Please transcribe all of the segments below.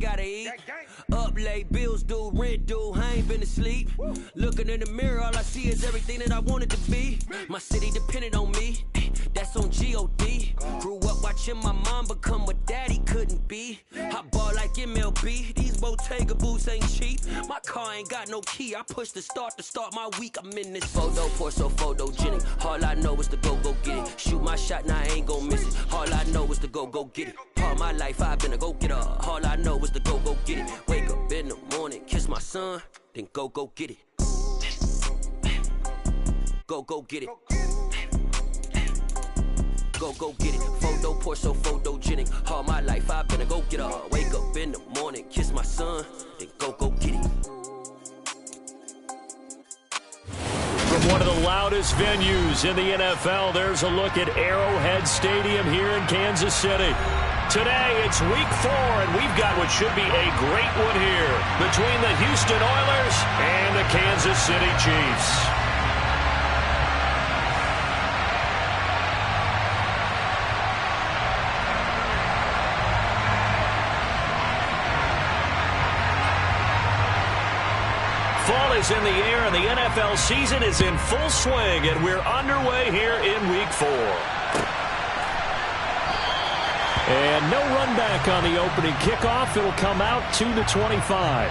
Gotta eat, up late, bills due, rent due, I ain't been asleep. Looking in the mirror, all I see is everything that I wanted to be. My city depended on me, that's on G.O.D. Grew up watching my mom become what daddy couldn't be. I ball like MLB, these Bottega boots ain't cheap. My car ain't got no key, I push the start to start my week. I'm in this photo, pour so photogenic. All I know is to go get it. Shoot my shot, now I ain't gon' miss it. All I know is to go get it. All my life I've been a go-getter. All I know is to go get it. Wake up in the morning, kiss my son, then go get it. Go get it. Go get it. Photo pour so photogenic. All my life I've been a go-getter. Wake up in the morning, kiss my son, then go get it. From one of the loudest venues in the NFL, there's a look at Arrowhead Stadium here in Kansas City. Today, it's week 4, and we've got what should be a great one here between the Houston Oilers and the Kansas City Chiefs. Fall is in the air, and the NFL season is in full swing, and we're underway here in week 4. And no run back on the opening kickoff. It'll come out to the 25.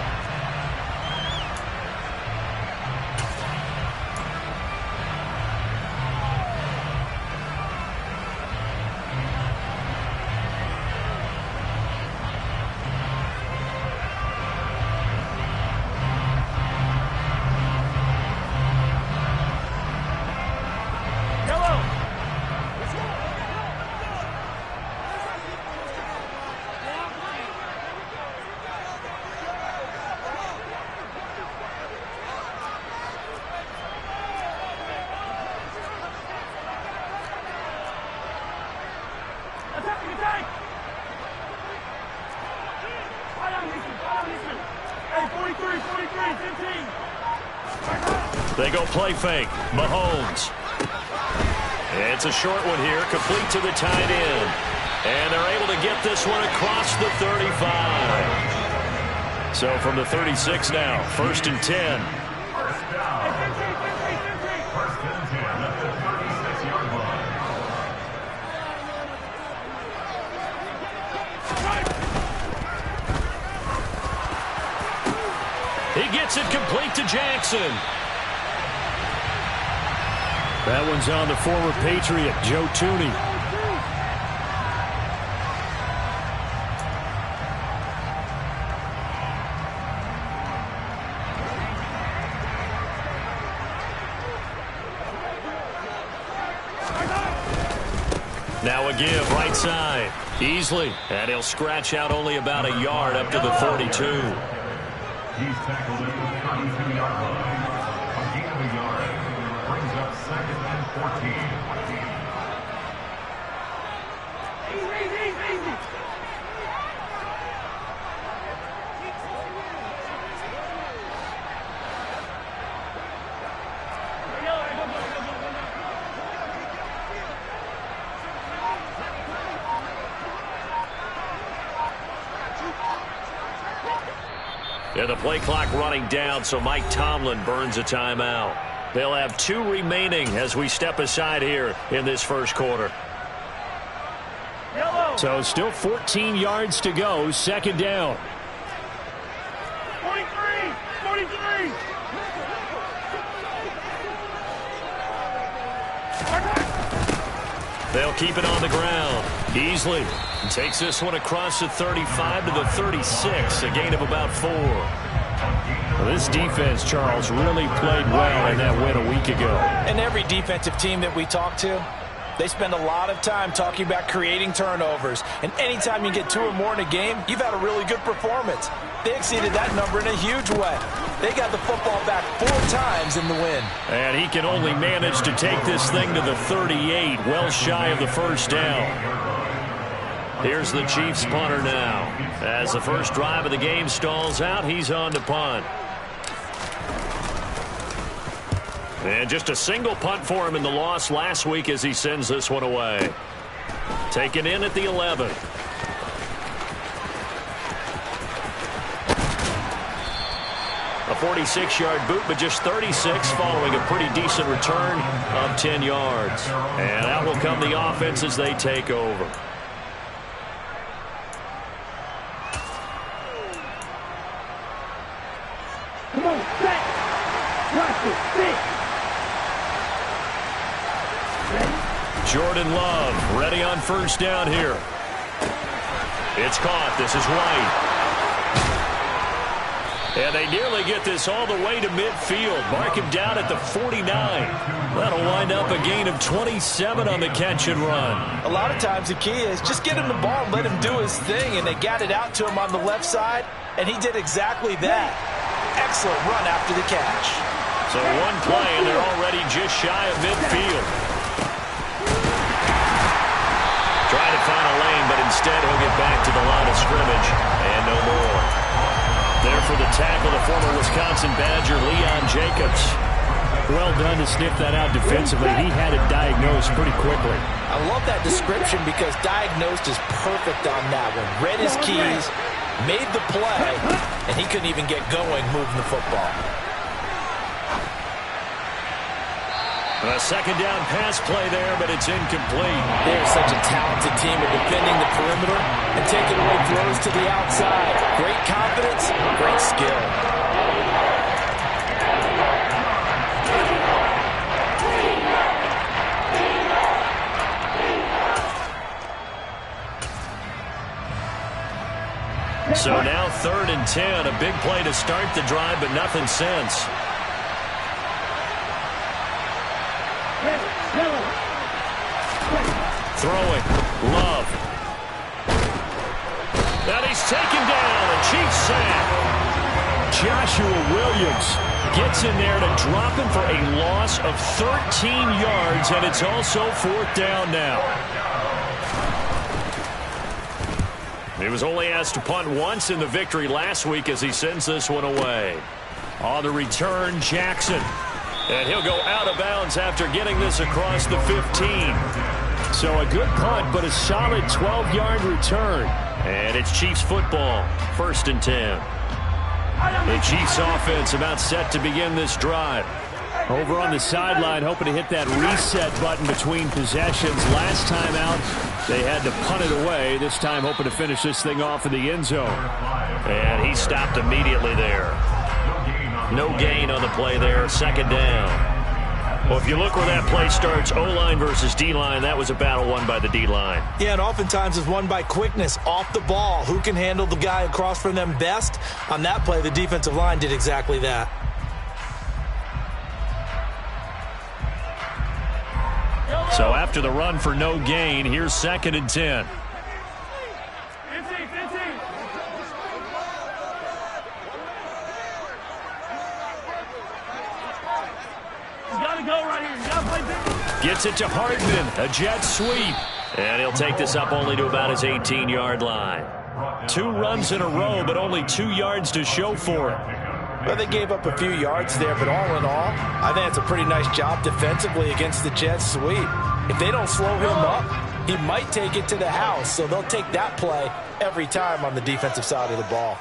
They go play fake. Mahomes. It's a short one here, complete to the tight end. And they're able to get this one across the 35. So from the 36 now, 1st and 10. He gets it complete to Jackson. That one's on the former Patriot, Joe Thuney. Now a give, right side. Easily. And he'll scratch out only about a yard up to the 42. He's tackled at the 32-yard line. A gain of a yard. Brings up 2nd and 14. Yeah, the play clock running down, so Mike Tomlin burns a timeout. They'll have 2 remaining as we step aside here in this first quarter. So still 14 yards to go, 2nd down. 43! They'll keep it on the ground. Easily takes this one across the 35 to the 36, a gain of about 4. Well, this defense, Charles, really played well in that win a week ago. And every defensive team that we talk to, they spend a lot of time talking about creating turnovers. And anytime you get 2 or more in a game, you've had a really good performance. They exceeded that number in a huge way. They got the football back 4 times in the win. And he can only manage to take this thing to the 38, well shy of the first down. Here's the Chiefs punter now. As the first drive of the game stalls out, he's on to punt. And just a single punt for him in the loss last week as he sends this one away. Taken in at the 11. 46-yard boot, but just 36 following a pretty decent return of 10 yards. And out will come the offense as they take over. Come on, set. Practice, sit. Jordan Love ready on first down here. It's caught. This is White. And they nearly get this all the way to midfield. Mark him down at the 49. That'll wind up a gain of 27 on the catch and run. A lot of times the key is just get him the ball and let him do his thing. And they got it out to him on the left side, and he did exactly that. Excellent run after the catch. So one play, and they're already just shy of midfield. Trying to find a lane, but instead he'll get back to the line of scrimmage and no more. There for the tackle, the former Wisconsin Badger, Leon Jacobs. Well done to sniff that out defensively. He had it diagnosed pretty quickly. I love that description because diagnosed is perfect on that one. Read his keys, made the play, and he couldn't even get going moving the football. A second down pass play there, but it's incomplete. They're such a talented team at defending the perimeter and taking away throws to the outside. Great confidence, great skill. So now 3rd and 10, a big play to start the drive, but nothing since. Throwing, Love. And he's taken down, a Chiefs sack. Joshua Williams gets in there to drop him for a loss of 13 yards, and it's also 4th down now. He was only asked to punt once in the victory last week as he sends this one away. On the return, Jackson. And he'll go out of bounds after getting this across the 15. So a good punt, but a solid 12-yard return. And it's Chiefs football, 1st and 10. The Chiefs offense about set to begin this drive. Over on the sideline, hoping to hit that reset button between possessions. Last time out, they had to punt it away. This time, hoping to finish this thing off in the end zone. And he stopped immediately there. No gain on the play there, 2nd down. Well, if you look where that play starts, O-line versus D-line, that was a battle won by the D-line. Yeah, and oftentimes it's won by quickness off the ball. Who can handle the guy across from them best? On that play, the defensive line did exactly that. So after the run for no gain, here's 2nd and 10. Gets it to Hardman, a jet sweep. And he'll take this up only to about his 18-yard line. 2 runs in a row, but only 2 yards to show for it. Well, they gave up a few yards there, but all in all, I think it's a pretty nice job defensively against the jet sweep. If they don't slow him up, he might take it to the house, so they'll take that play every time on the defensive side of the ball.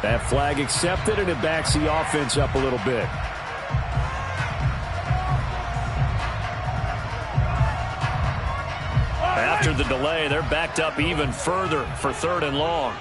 That flag accepted, and it backs the offense up a little bit. After the delay, they're backed up even further for 3rd and long.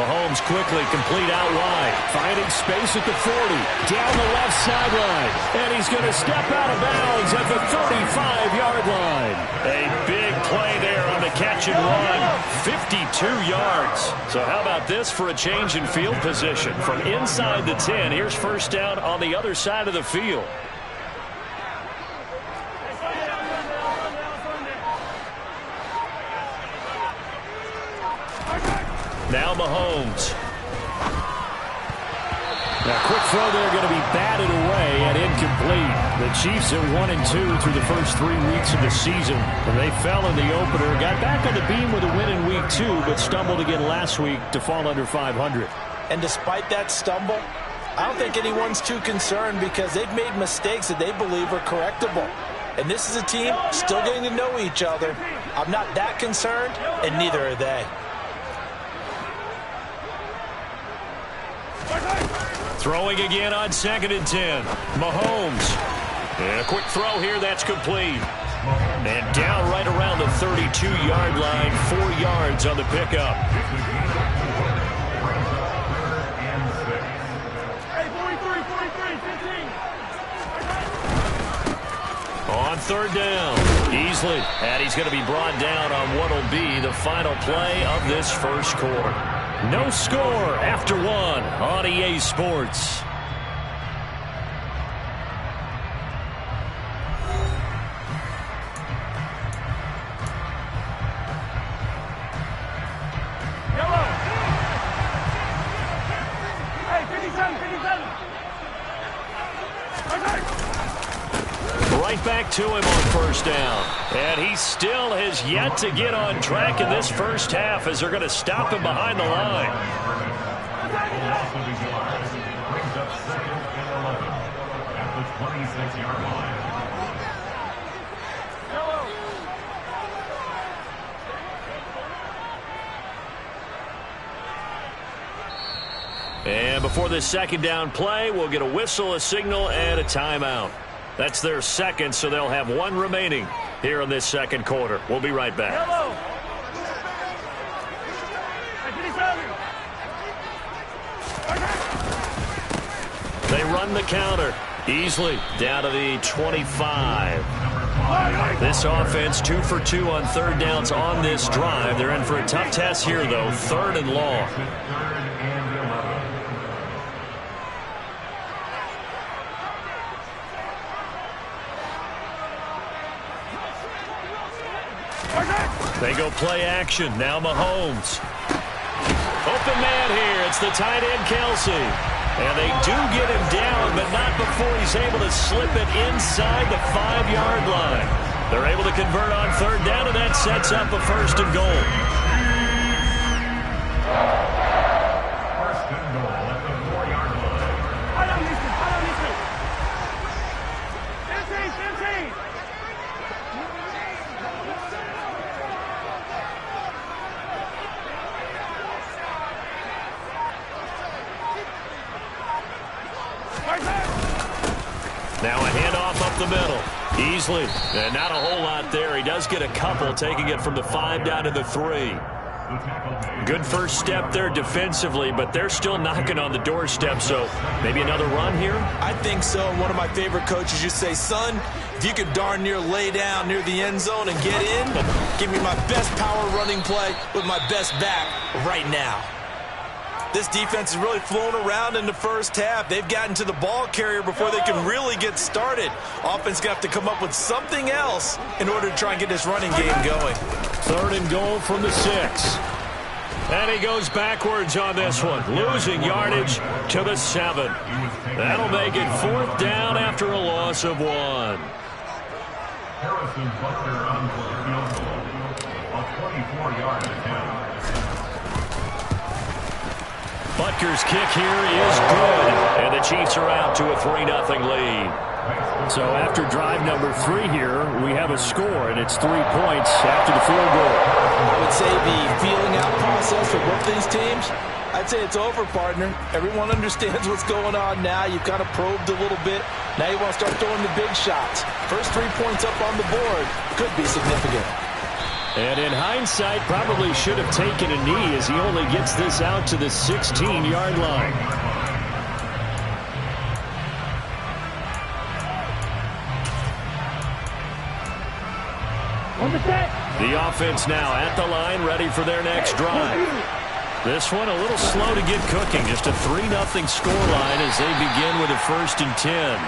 Mahomes quickly complete out wide. Finding space at the 40. Down the left sideline. And he's going to step out of bounds at the 35-yard line. A big play there on the catch and run. 52 yards. So how about this for a change in field position? From inside the 10, here's first down on the other side of the field. Now Mahomes. Now, quick throw there going to be batted away and incomplete. The Chiefs are 1-2 through the first 3 weeks of the season. And they fell in the opener, got back on the beam with a win in week 2, but stumbled again last week to fall under 500. And despite that stumble, I don't think anyone's too concerned because they've made mistakes that they believe are correctable. And this is a team still getting to know each other. I'm not that concerned, and neither are they. Throwing again on 2nd and 10. Mahomes. And a quick throw here, that's complete. And down right around the 32-yard line, 4 yards on the pickup. On 3rd down, Easley. And he's going to be brought down on what will be the final play of this first quarter. No score after 1 on EA Sports. Yellow. Hey, 57, 57. Right back to him on first down. And he still has yet to get on track in this first half as they're going to stop him behind the line. Brings up 2nd and 11 at the 26-yard line. And before this second down play, we'll get a whistle, a signal, and a timeout. That's their second, so they'll have 1 remaining here in this second quarter. We'll be right back. Yellow. They run the counter. Easley down to the 25. This offense 2 for 2 on 3rd downs on this drive. They're in for a tough test here, though. 3rd and long. They go play action. Now Mahomes. Open man here. It's the tight end, Kelsey. And they do get him down, but not before he's able to slip it inside the 5-yard line. They're able to convert on 3rd down, and that sets up a 1st and goal. 1st and goal at the 4-yard line. I don't listen. I don't listen. 15, 15. Now a handoff up the middle. Easley. And not a whole lot there. He does get a couple, taking it from the 5 down to the 3. Good first step there defensively, but they're still knocking on the doorstep, so maybe another run here? I think so. One of my favorite coaches used to say, son, if you could darn near lay down near the end zone and get in, give me my best power running play with my best back right now. This defense is really flown around in the first half. They've gotten to the ball carrier before they can really get started. Offense going to have to come up with something else in order to try and get this running game going. 3rd and goal from the 6. And he goes backwards on this one, losing yardage to the 7. That'll make it 4th down after a loss of 1. Harrison Butker on for the field goal. A 24-yard attempt. Butker's kick here is good, and the Chiefs are out to a 3-0 lead. So after drive number 3 here, we have a score, and it's 3 points after the field goal. I would say the feeling out process for both these teams, I'd say it's over, partner. Everyone understands what's going on now. You've kind of probed a little bit. Now you want to start throwing the big shots. First 3 points up on the board could be significant. And in hindsight, probably should have taken a knee as he only gets this out to the 16-yard line. The offense now at the line, ready for their next drive. This one a little slow to get cooking. Just a 3-0 scoreline as they begin with a 1st and 10.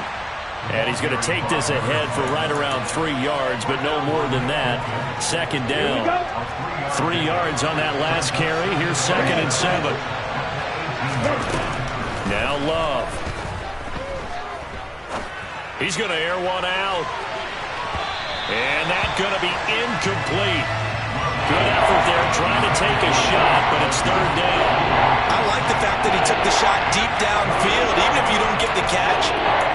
And he's going to take this ahead for right around 3 yards, but no more than that. 2nd down. 3 yards on that last carry. Here's 2nd and 7. Now Love. He's going to air one out. And that's going to be incomplete. Good effort there trying to take a shot, but it's 3rd down. I like the fact that he took the shot deep downfield. Even if you don't get the catch,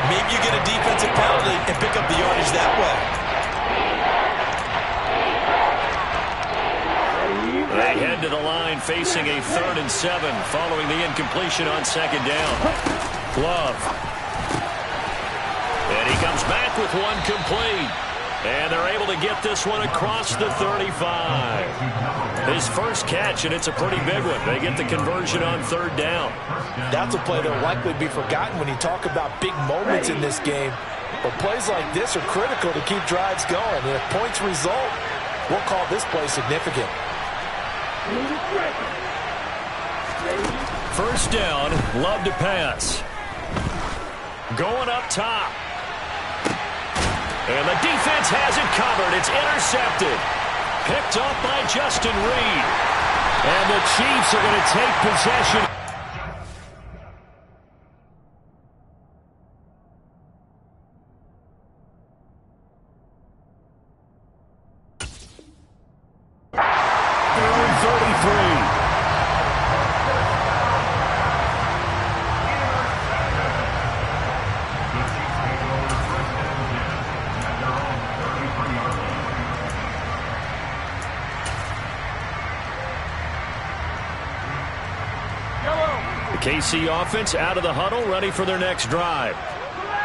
maybe you get a defensive penalty and pick up the yardage that way. They head to the line facing a 3rd and 7 following the incompletion on 2nd down. Love. And he comes back with one complete. And they're able to get this one across the 35. His first catch, and it's a pretty big one. They get the conversion on 3rd down. That's a play that will likely be forgotten when you talk about big moments in this game. But plays like this are critical to keep drives going. And if points result, we'll call this play significant. 1st down, Love to pass. Going up top. And the defense has it covered. It's intercepted. Picked off by Justin Reed. And the Chiefs are going to take possession. Their own 33. KC offense out of the huddle, ready for their next drive.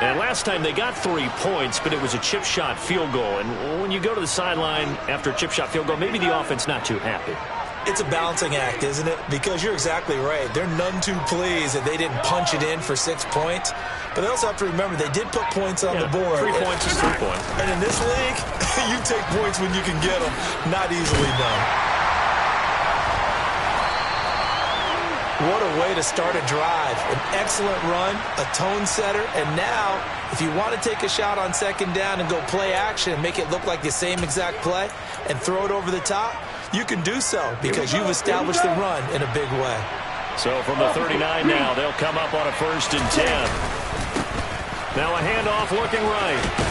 And last time they got 3 points, but it was a chip shot field goal. And when you go to the sideline after a chip shot field goal, maybe the offense not too happy. It's a balancing act, isn't it? Because you're exactly right. They're none too pleased that they didn't punch it in for 6 points. But they also have to remember they did put points on the board. 3 points is 3 points. And in this league, you take points when you can get them. Not easily done. What a way to start a drive. An excellent run, a tone setter, and now, if you want to take a shot on 2nd down and go play action and make it look like the same exact play and throw it over the top, you can do so because you've established the run in a big way. So from the 39 now, they'll come up on a 1st and 10. Now a handoff looking right.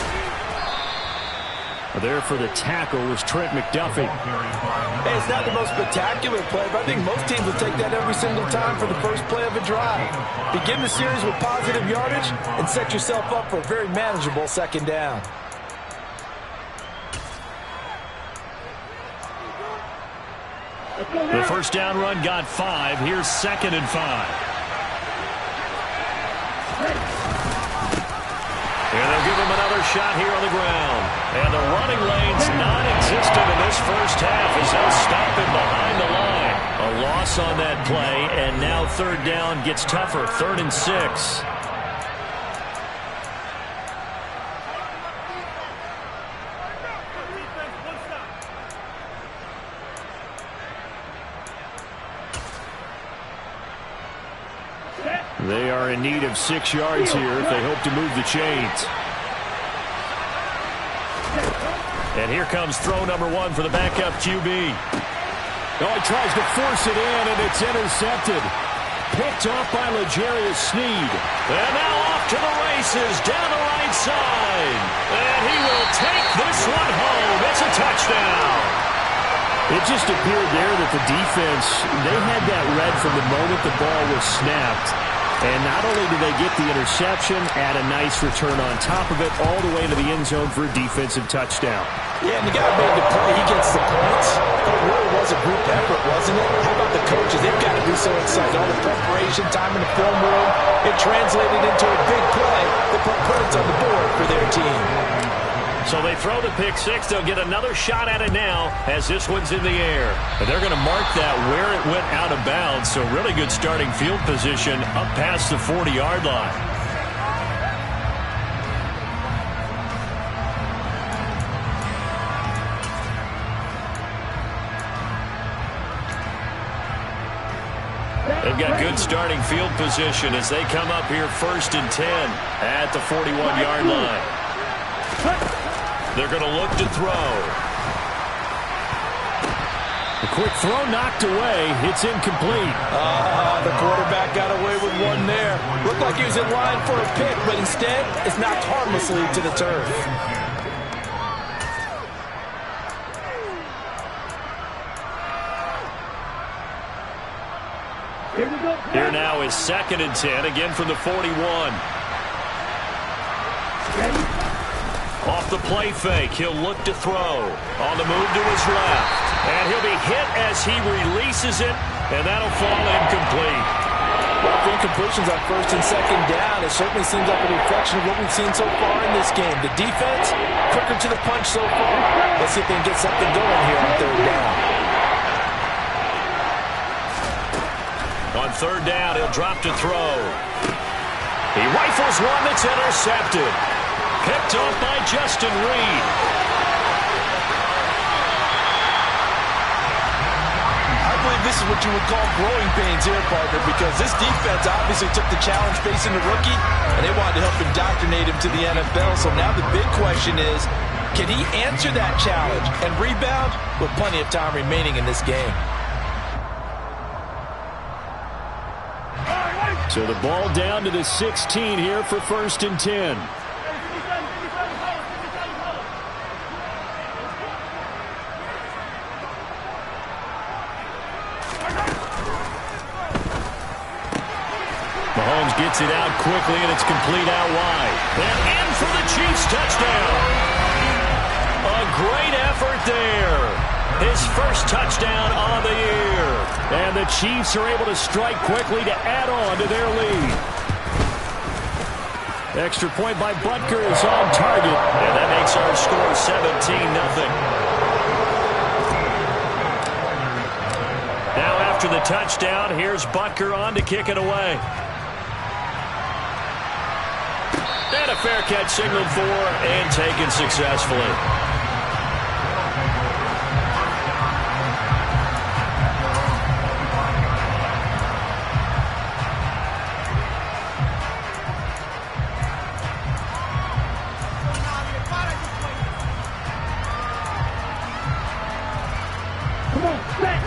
There for the tackle was Trent McDuffie. Hey, it's not the most spectacular play, but I think most teams will take that every single time for the first play of a drive. Begin the series with positive yardage and set yourself up for a very manageable 2nd down. The 1st down run got 5. Here's 2nd and 5. And they'll give him another shot here on the ground. And the running lane's non-existent in this first half as they'll stop him behind the line. A loss on that play, and now 3rd down gets tougher. 3rd and 6. They are in need of 6 yards here if they hope to move the chains. And here comes throw number 1 for the backup QB. Oh, he tries to force it in, and it's intercepted. Picked off by L'Jarius Sneed. And now off to the races down the right side. And he will take this one home. It's a touchdown. It just appeared there that the defense, they had that read from the moment the ball was snapped. And not only did they get the interception, add a nice return on top of it, all the way to the end zone for a defensive touchdown. Yeah, and the guy made the play. He gets the points. But it really was a group effort, wasn't it? How about the coaches? They've got to be so excited. All the preparation, time in the film room, it translated into a big play that put points on the board for their team. So they throw the pick six. They'll get another shot at it now as this one's in the air. And they're going to mark that where it went out of bounds. So really good starting field position up past the 40-yard line. They've got good starting field position as they come up here 1st and 10 at the 41-yard line. They're going to look to throw. The quick throw knocked away. It's incomplete. The quarterback got away with one there. Looked like he was in line for a pick, but instead it's knocked harmlessly to the turf. Here now is 2nd and 10, again from the 41. Off the play fake, he'll look to throw. On the move to his left. And he'll be hit as he releases it, and that'll fall incomplete. Well, for incompletions on 1st and 2nd down, it certainly seems like a reflection of what we've seen so far in this game. The defense, quicker to the punch so far. Let's see if they can get something going here on 3rd down. On 3rd down, he'll drop to throw. He rifles one that's intercepted. Picked off by Justin Reed. I believe this is what you would call growing pains here, partner, because this defense obviously took the challenge facing the rookie, and they wanted to help indoctrinate him to the NFL. So now the big question is, can he answer that challenge and rebound with plenty of time remaining in this game? So the ball down to the 16 here for 1st and 10. Mahomes gets it out quickly, and it's complete out wide. And in for the Chiefs touchdown. A great effort there. His first touchdown on the year. And the Chiefs are able to strike quickly to add on to their lead. Extra point by Butker is on target. And that makes our score 17-0. Now after the touchdown, here's Butker on to kick it away. And a fair catch signaled for and taken successfully.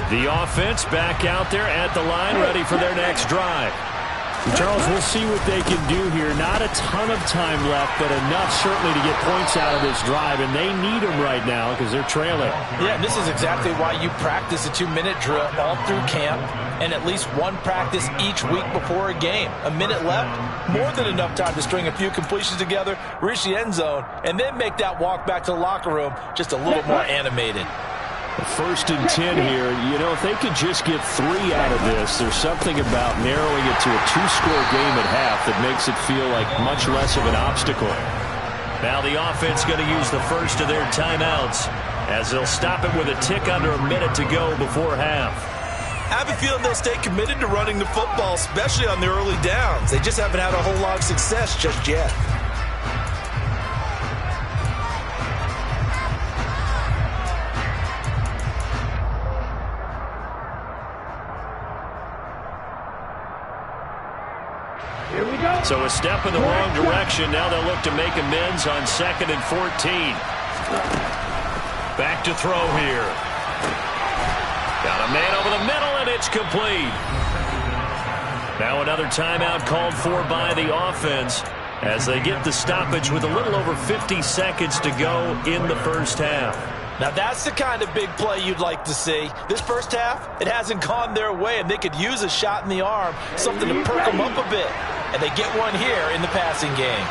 The offense back out there at the line, ready for their next drive. Charles, we'll see what they can do here. Not a ton of time left, but enough certainly to get points out of this drive, and they need them right now because they're trailing. Yeah, and this is exactly why you practice a 2-minute drill all through camp and at least one practice each week before a game. A minute left, more than enough time to string a few completions together, reach the end zone, and then make that walk back to the locker room just a little more animated. 1st and 10 here. You know, if they could just get 3 out of this, there's something about narrowing it to a 2-score game at half that makes it feel like much less of an obstacle. Now the offense going to use the first of their timeouts as they'll stop it with a tick under a minute to go before half. I have a feeling they'll stay committed to running the football, especially on the early downs. They just haven't had a whole lot of success just yet. So a step in the wrong direction. Now they'll look to make amends on 2nd and 14. Back to throw here. Got a man over the middle, and it's complete. Now another timeout called for by the offense as they get the stoppage with a little over 50 seconds to go in the first half. Now that's the kind of big play you'd like to see. This first half, it hasn't gone their way, and they could use a shot in the arm, something to perk them up a bit. And they get one here in the passing game.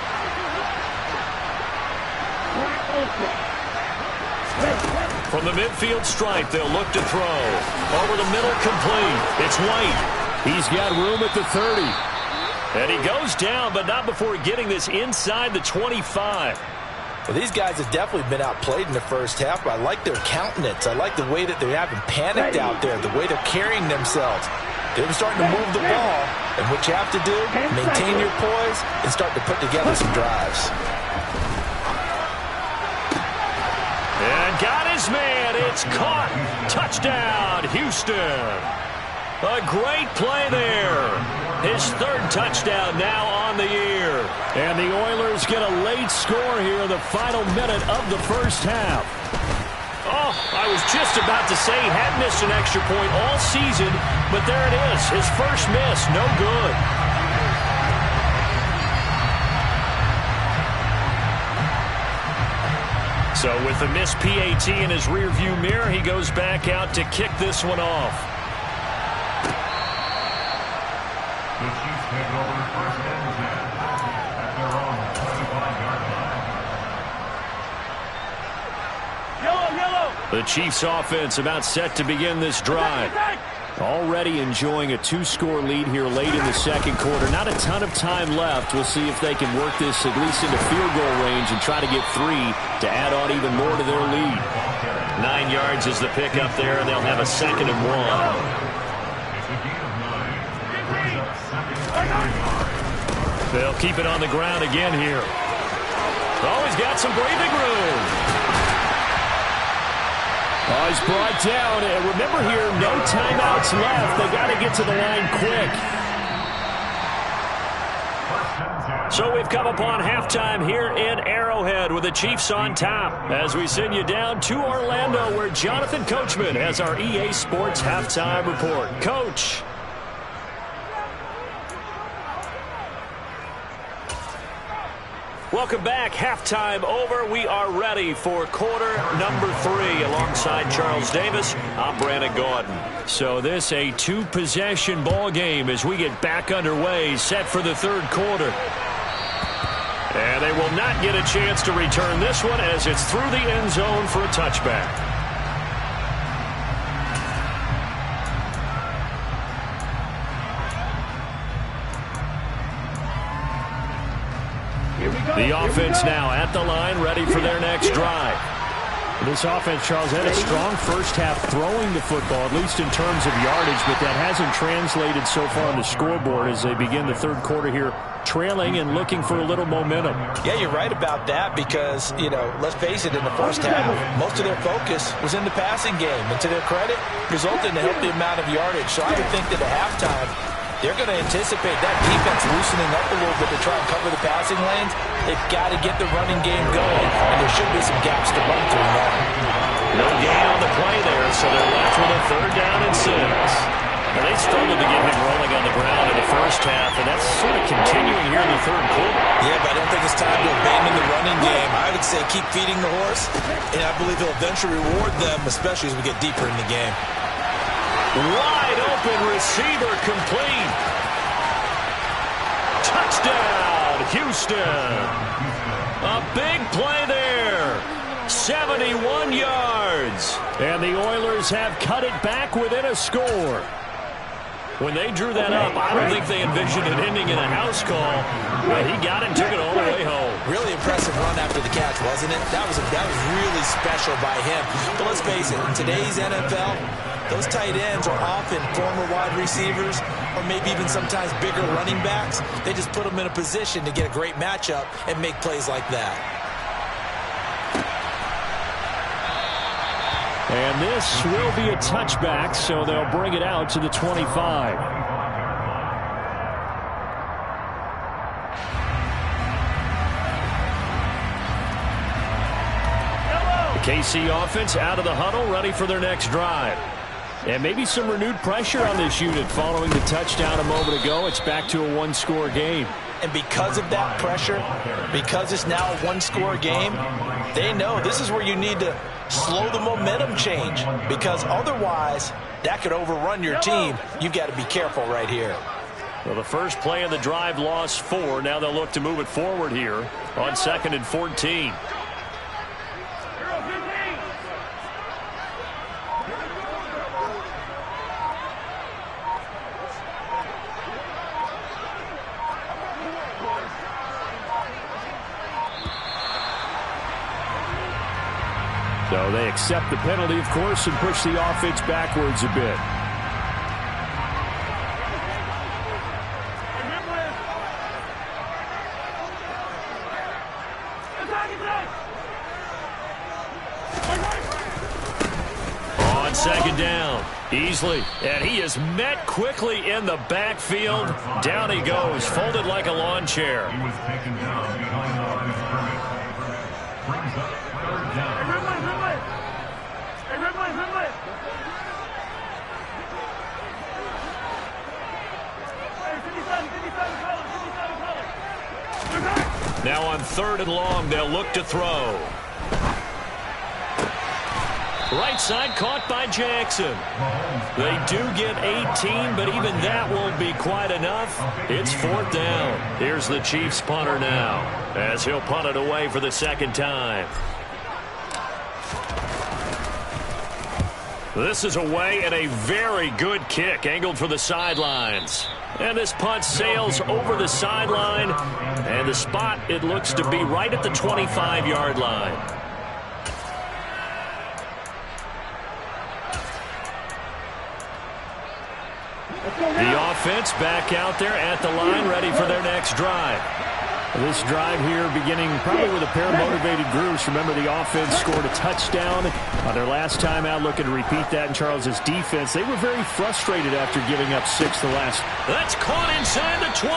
From the midfield stripe, they'll look to throw. Over the middle, complete. It's White. He's got room at the 30. And he goes down, but not before getting this inside the 25. Well, these guys have definitely been outplayed in the first half, but I like their countenance. I like the way that they haven't panicked out there, the way they're carrying themselves. They're starting to move the ball, and what you have to do, maintain your poise and start to put together some drives. And got his man. It's caught. Touchdown, Houston. A great play there. His third touchdown now on the year. And the Oilers get a late score here in the final minute of the first half. Oh, I was just about to say he had missed an extra point all season, but there it is. His first miss, no good. So with the missed PAT in his rearview mirror, he goes back out to kick this one off. The Chiefs take over first and 10 at their own 25-yard line. The Chiefs offense about set to begin this drive. Already enjoying a 2-score lead here late in the second quarter. Not a ton of time left. We'll see if they can work this at least into field goal range and try to get 3 to add on even more to their lead. 9 yards is the pickup there, and they'll have a 2nd and 1. They'll keep it on the ground again here. Oh, he's got some breathing room. Oh, he's brought down. And remember here, no timeouts left. They got to get to the line quick. So we've come upon halftime here in Arrowhead with the Chiefs on top as we send you down to Orlando where Jonathan Coachman has our EA Sports halftime report. Coach. Welcome back. Halftime over. We are ready for quarter number 3 alongside Charles Davis. I'm Brandon Gordon. So this a 2-possession ball game as we get back underway, set for the third quarter. And they will not get a chance to return this one as it's through the end zone for a touchback. The offense now at the line, ready for their next drive. This offense, Charles, had a strong first half throwing the football, at least in terms of yardage, but that hasn't translated so far on the scoreboard as they begin the third quarter here, trailing and looking for a little momentum. Yeah, you're right about that because, let's face it, in the first half, most of their focus was in the passing game. And to their credit, resulted in a healthy amount of yardage. So I would think that at halftime, they're going to anticipate that defense loosening up a little bit to try and cover the passing lanes. They've got to get the running game going, and there should be some gaps to run through now. No gain on the play there, so they're left with a 3rd down and 6. Now, they struggled to get him rolling on the ground in the first half, and that's sort of continuing here in the third quarter. Yeah, but I don't think it's time to abandon the running game. I would say keep feeding the horse, and I believe he'll eventually reward them, especially as we get deeper in the game. Wide open receiver complete. Touchdown, Houston. A big play there. 71 yards. And the Oilers have cut it back within a score. When they drew that up, I don't think they envisioned it ending in a house call. But he got it and took it all the way home. Really impressive run after the catch, wasn't it? That was really special by him. But let's face it, in today's NFL, those tight ends are often former wide receivers or maybe even sometimes bigger running backs. They just put them in a position to get a great matchup and make plays like that. And this will be a touchback, so they'll bring it out to the 25. The KC offense out of the huddle, ready for their next drive. And maybe some renewed pressure on this unit following the touchdown a moment ago. It's back to a 1-score game. And because of that pressure, because it's now a 1-score game, they know this is where you need to slow the momentum change, because otherwise that could overrun your team. You've got to be careful right here. Well, the first play of the drive lost 4. Now they'll look to move it forward here on 2nd and 14. So they accept the penalty, of course, and push the offense backwards a bit. On second down, Easley, and he is met quickly in the backfield. Down he goes, folded like a lawn chair. He was taken down behind the line of scrimmage. Brings up third down. Now on 3rd and long, they'll look to throw. Right side caught by Jackson. They do get 18, but even that won't be quite enough. It's 4th down. Here's the Chiefs punter now, as he'll punt it away for the second time. This is away, and a very good kick angled for the sidelines. And this punt sails over the sideline, and the spot, it looks to be right at the 25-yard line. The offense back out there at the line, ready for their next drive. This drive here beginning probably with a pair of motivated groups. Remember, the offense scored a touchdown on their last time out. Looking to repeat that in Charles's defense. They were very frustrated after giving up 6 the last. That's caught inside the 20.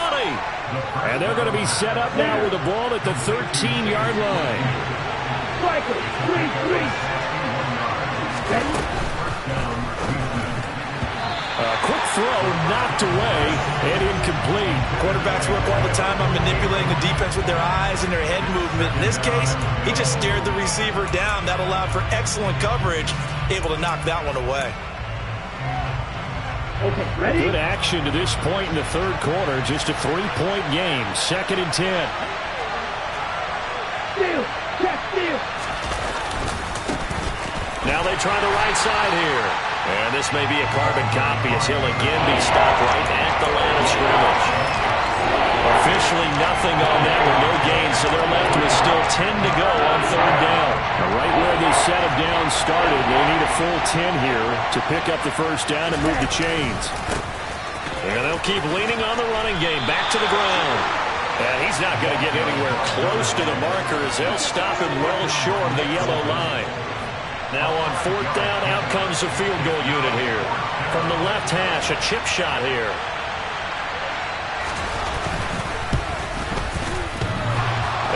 And they're going to be set up now with the ball at the 13-yard line. Striker, 3-3. Quick throw, knocked away, and incomplete. Quarterbacks work all the time on manipulating the defense with their eyes and their head movement. In this case, he just stared the receiver down. That allowed for excellent coverage, able to knock that one away. Okay, ready? Good action to this point in the 3rd quarter. Just a 3-point game. 2nd and 10. Steal, check, steal. Now they try the right side here. And this may be a carbon copy as he'll again be stopped right at the line of scrimmage. Officially nothing on that one, no gain, so they're left with still 10 to go on 3rd down. Now right where this set of downs started, they need a full 10 here to pick up the 1st down and move the chains. And they'll keep leaning on the running game, back to the ground. And he's not going to get anywhere close to the marker as they'll stop him well short of the yellow line. Now on 4th down, out comes the field goal unit here. From the left hash, a chip shot here.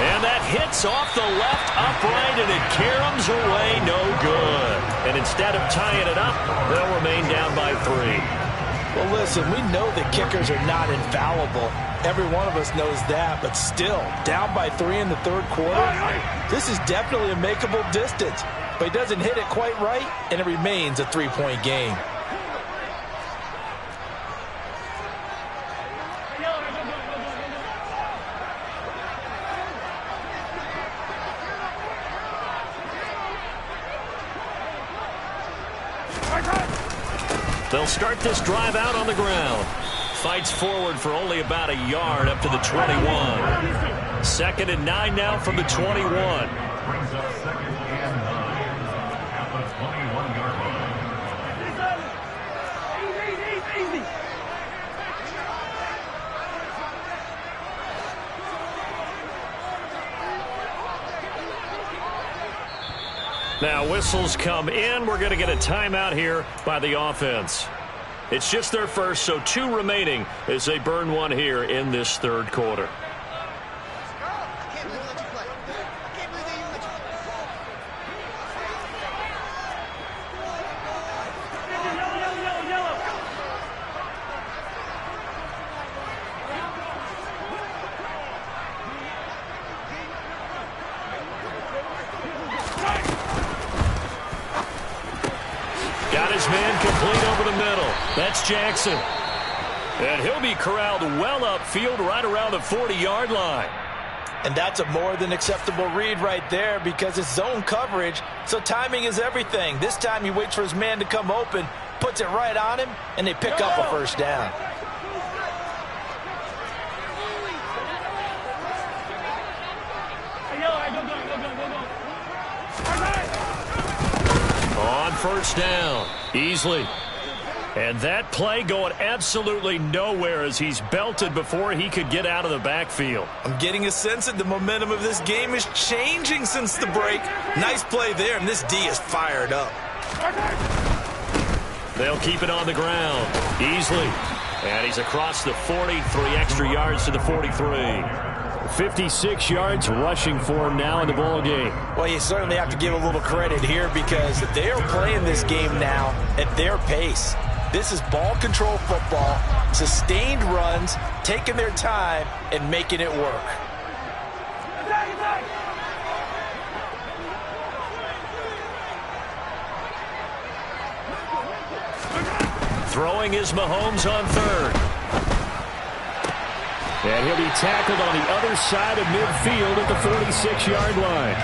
And that hits off the left upright, and it caroms away, no good. And instead of tying it up, they'll remain down by 3. Well, listen, we know that kickers are not infallible. Every one of us knows that, but still, down by 3 in the 3rd quarter, this is definitely a makeable distance. But he doesn't hit it quite right, and it remains a 3-point game. They'll start this drive out on the ground. Fights forward for only about a yard up to the 21. 2nd and 9 now from the 21. Brings up 2nd and 9 at the 21-yard line. Easy. Now whistles come in. We're going to get a timeout here by the offense. It's just their first, so 2 remaining as they burn one here in this 3rd quarter. Got his man complete over the middle. That's Jackson. And he'll be corralled well upfield right around the 40-yard line. And that's a more than acceptable read right there because it's zone coverage, so timing is everything. This time he waits for his man to come open, puts it right on him, and they pick up a 1st down. first down. Easily. And that play going absolutely nowhere as he's belted before he could get out of the backfield. I'm getting a sense that the momentum of this game is changing since the break. Nice play there, and this D is fired up. They'll keep it on the ground. Easily. And he's across the 40, 3 extra yards to the 43. 56 yards rushing for him now in the ball game. Well, you certainly have to give a little credit here because they are playing this game now at their pace. This is ball control football, sustained runs, taking their time, and making it work. Throwing is Mahomes on third. And he'll be tackled on the other side of midfield at the 46-yard line.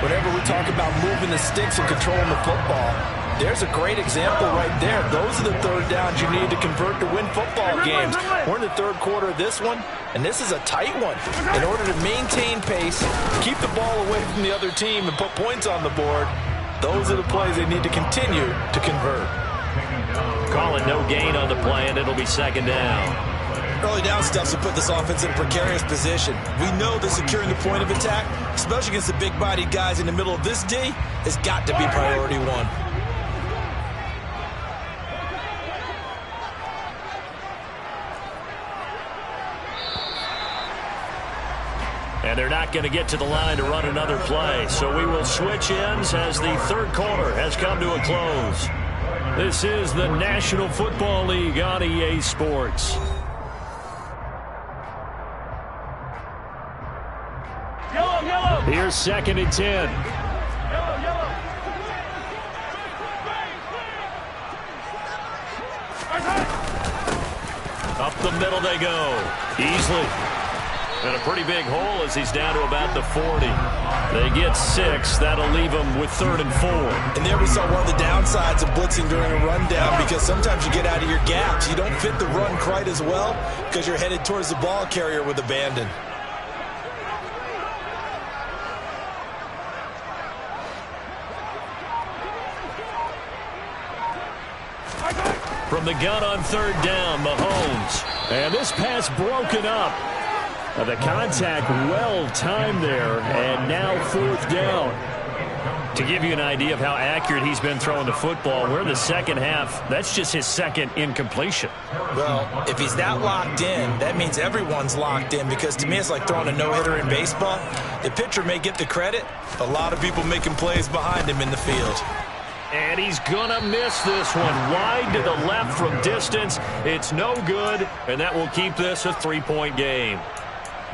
Whenever we talk about moving the sticks and controlling the football, there's a great example right there. Those are the third downs you need to convert to win football games. We're in the third quarter of this one, and this is a tight one. In order to maintain pace, keep the ball away from the other team, and put points on the board, those are the plays they need to continue to convert. Call it no gain on the play, and it'll be second down. Early down steps will put this offense in a precarious position. We know that securing the point of attack, especially against the big-bodied guys in the middle of this D, has got to be priority one. And they're not going to get to the line to run another play. So we will switch ends as the third quarter has come to a close. This is the National Football League on EA Sports. Here's second and 10. Up the middle they go. Easily. And a pretty big hole as he's down to about the 40. They get 6. That'll leave them with 3rd and 4. And there we saw one of the downsides of blitzing during a rundown, because sometimes you get out of your gaps. You don't fit the run quite as well because you're headed towards the ball carrier with abandon. From the gun on third down, Mahomes. And this pass broken up. The contact well timed there, and now 4th down. To give you an idea of how accurate he's been throwing the football, we're in the second half. That's just his second incompletion. Well, if he's that locked in, that means everyone's locked in, because to me it's like throwing a no-hitter in baseball. The pitcher may get the credit, a lot of people making plays behind him in the field. And he's going to miss this one. Wide to the left from distance. It's no good, and that will keep this a 3-point game.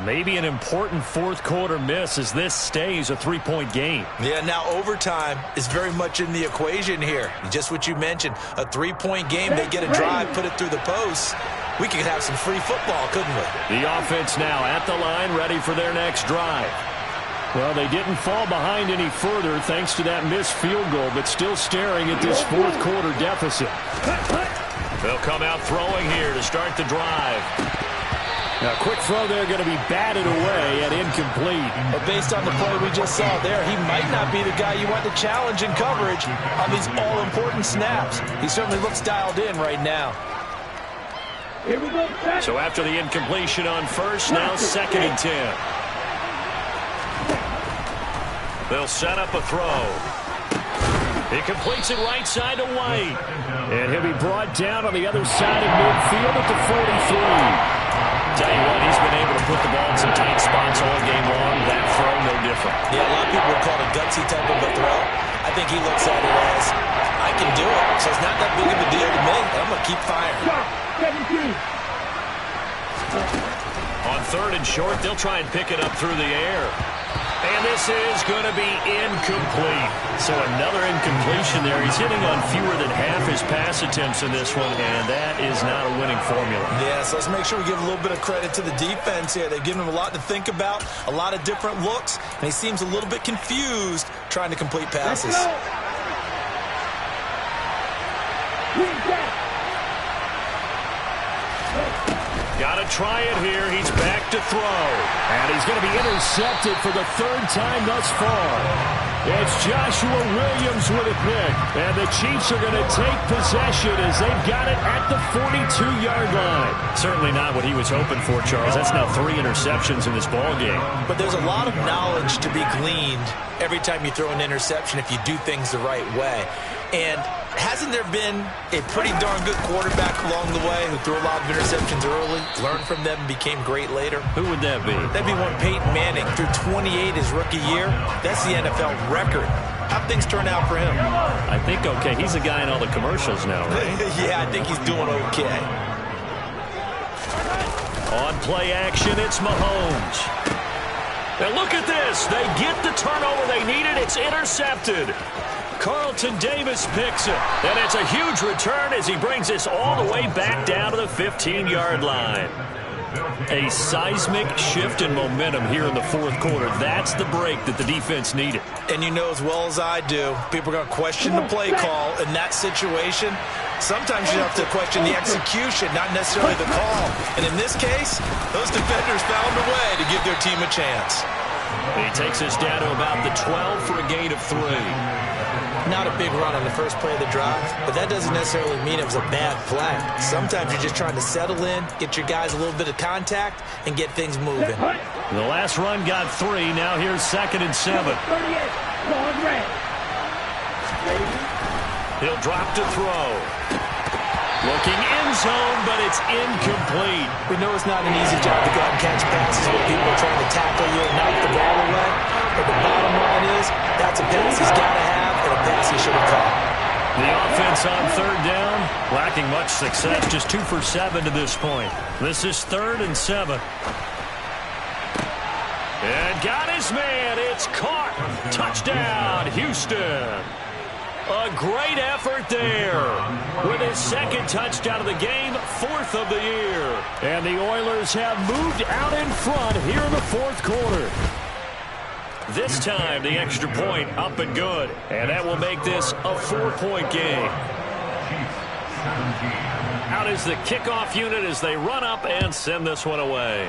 Maybe an important fourth quarter miss as this stays a 3-point game. Yeah, now overtime is very much in the equation here. Just what you mentioned, a 3-point game. They get a drive, put it through the posts. We could have some free football, couldn't we? The offense now at the line, ready for their next drive. Well, they didn't fall behind any further thanks to that missed field goal, but still staring at this fourth quarter deficit. They'll come out throwing here to start the drive. Now, quick throw there, going to be batted away and incomplete. But based on the play we just saw there, he might not be the guy you want to challenge in coverage on these all-important snaps. He certainly looks dialed in right now. Here we go. So after the incompletion on first, now 2nd and 10. They'll set up a throw. He completes it right side to White. And he'll be brought down on the other side of midfield at the 43. Tell you what, he's been able to put the ball in some tight spots all game long. That throw, no different. Yeah, a lot of people would call it a gutsy type of a throw. I think he looks at it as, I can do it, so it's not that big of a deal to me. I'm going to keep firing. 17. On 3rd and short, they'll try and pick it up through the air. And this is going to be incomplete. So another incompletion there. He's hitting on fewer than half his pass attempts in this one, and that is not a winning formula. Yeah, so let's make sure we give a little bit of credit to the defense here. They've given him a lot to think about, a lot of different looks, and he seems a little bit confused trying to complete passes. Got to try it here. He's back to throw. And he's going to be intercepted for the third time thus far. It's Joshua Williams with a pick. And the Chiefs are going to take possession as they've got it at the 42-yard line. Certainly not what he was hoping for, Charles. That's now 3 interceptions in this ballgame. But there's a lot of knowledge to be gleaned every time you throw an interception if you do things the right way. And hasn't there been a pretty darn good quarterback along the way who threw a lot of interceptions early, learned from them, and became great later? Who would that be? That'd be one Peyton Manning. Threw 28 his rookie year. That's the NFL record. How'd things turn out for him? I think okay. He's a guy in all the commercials now, right? Yeah, I think he's doing okay. On play action, it's Mahomes. And look at this. They get the turnover they needed. It's intercepted. Carlton Davis picks it. And it's a huge return as he brings this all the way back down to the 15-yard line. A seismic shift in momentum here in the fourth quarter. That's the break that the defense needed. And you know as well as I do, people are going to question the play call in that situation. Sometimes you have to question the execution, not necessarily the call. And in this case, those defenders found a way to give their team a chance. He takes us down to about the 12 for a gain of 3. Not a big run on the first play of the drive, but that doesn't necessarily mean it was a bad play. Sometimes you're just trying to settle in, get your guys a little bit of contact, and get things moving. The last run got 3. Now here's 2nd and 7. He'll drop to throw. Looking end zone, but it's incomplete. We know it's not an easy job to go out and catch passes when people are trying to tackle you and knock the ball away. But the bottom line is, that's a pass he's got to have and a pass he should have caught. The offense on 3rd down, lacking much success, just 2 for 7 to this point. This is 3rd and 7. And got his man. It's caught. Touchdown, Houston. A great effort there with his 2nd touchdown of the game, 4th of the year. And the Oilers have moved out in front here in the fourth quarter. This time, the extra point up and good. And that will make this a 4-point game. Out is the kickoff unit as they run up and send this one away.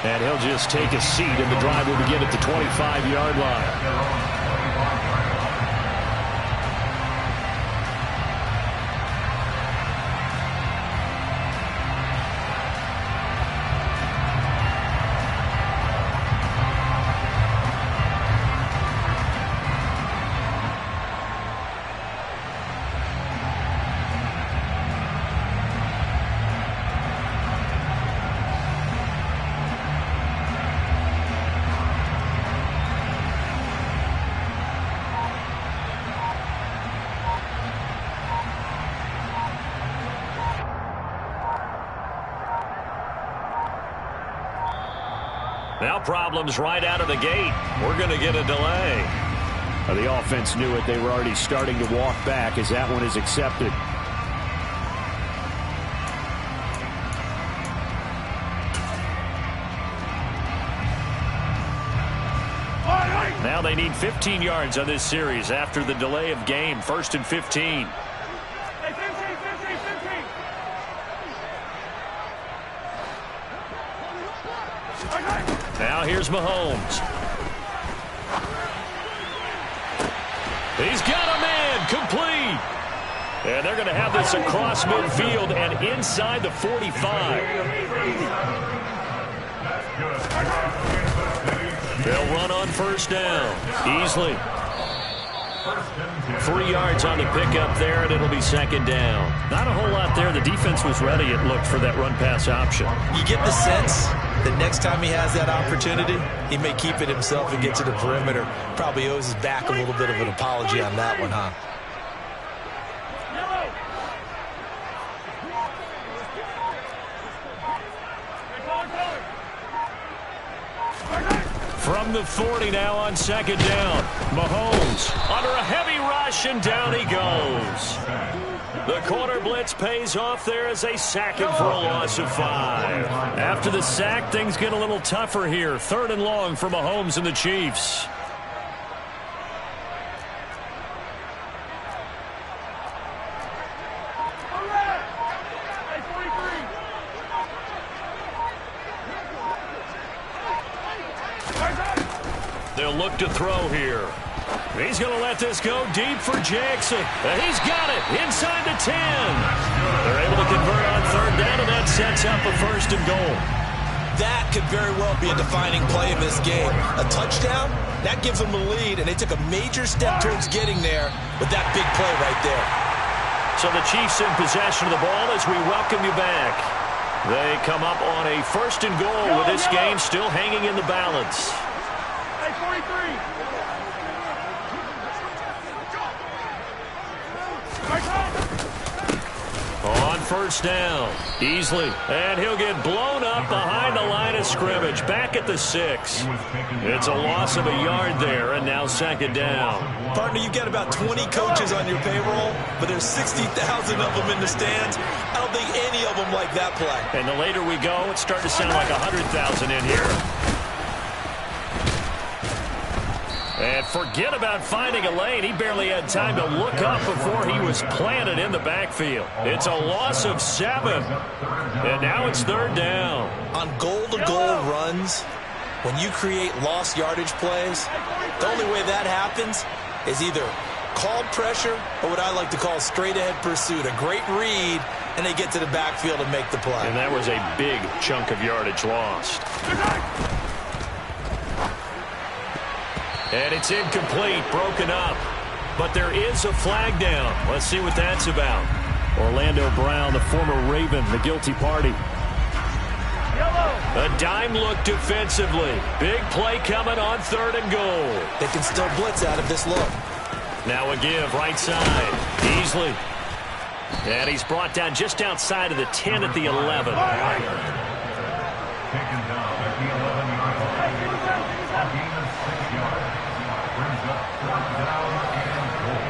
And he'll just take a seat, and the drive will begin at the 25-yard line. Now problems right out of the gate. We're going to get a delay. The offense knew it. They were already starting to walk back as that one is accepted. Now they need 15 yards on this series after the delay of game. 1st and 15. Now here's Mahomes. He's got a man, complete. And they're going to have this across midfield and inside the 45. They'll run on 1st down. Easily. 3 yards on the pickup there, and it'll be 2nd down. Not a whole lot there. The defense was ready, it looked, for that run-pass option. You get the sense that next time he has that opportunity, he may keep it himself and get to the perimeter. Probably owes his back a little bit of an apology on that one, huh? From the 40 now on 2nd down. Mahomes under a heavy rush, and down he goes. The corner blitz pays off there as they sack him for a loss of 5. After the sack, things get a little tougher here. 3rd and long for Mahomes and the Chiefs. they'll look to throw here. He's going to let this go deep for Jackson. And he's got it inside the 10. They're able to convert on third down, and that sets up a first and goal. That could very well be a defining play in this game. A touchdown, that gives them the lead, and they took a major step towards getting there with that big play right there. So the Chiefs in possession of the ball as we welcome you back. They come up on a first and goal with this game still hanging in the balance. Hey, 43. On first down, Easley, and he'll get blown up behind the line of scrimmage, back at the 6. It's a loss of a yard there, and now second down. Partner, you've got about 20 coaches on your payroll, but there's 60,000 of them in the stands. I don't think any of them like that play. And the later we go, it's starting to sound like 100,000 in here. And forget about finding a lane. He barely had time to look up before he was planted in the backfield. It's a loss of 7. And now it's third down. On goal-to-goal runs, when you create lost yardage plays, the only way that happens is either called pressure or what I like to call straight-ahead pursuit. A great read, and they get to the backfield and make the play. And that was a big chunk of yardage lost. And it's incomplete, broken up. But there is a flag down. Let's see what that's about. Orlando Brown, the former Raven, the guilty party. A dime look defensively. Big play coming on third and goal. They can still blitz out of this look. Now a give right side. Easley. And he's brought down just outside of the 10 at the 11. Taken down at the 11-yard line. A gain of 6 yards. Brings up fourth down and goal.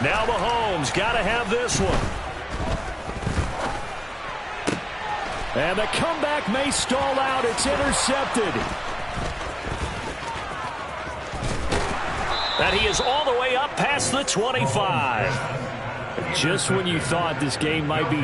Now Mahomes got to have this one. And the comeback may stall out. It's intercepted. And he is all the way up past the 25. Just when you thought this game might be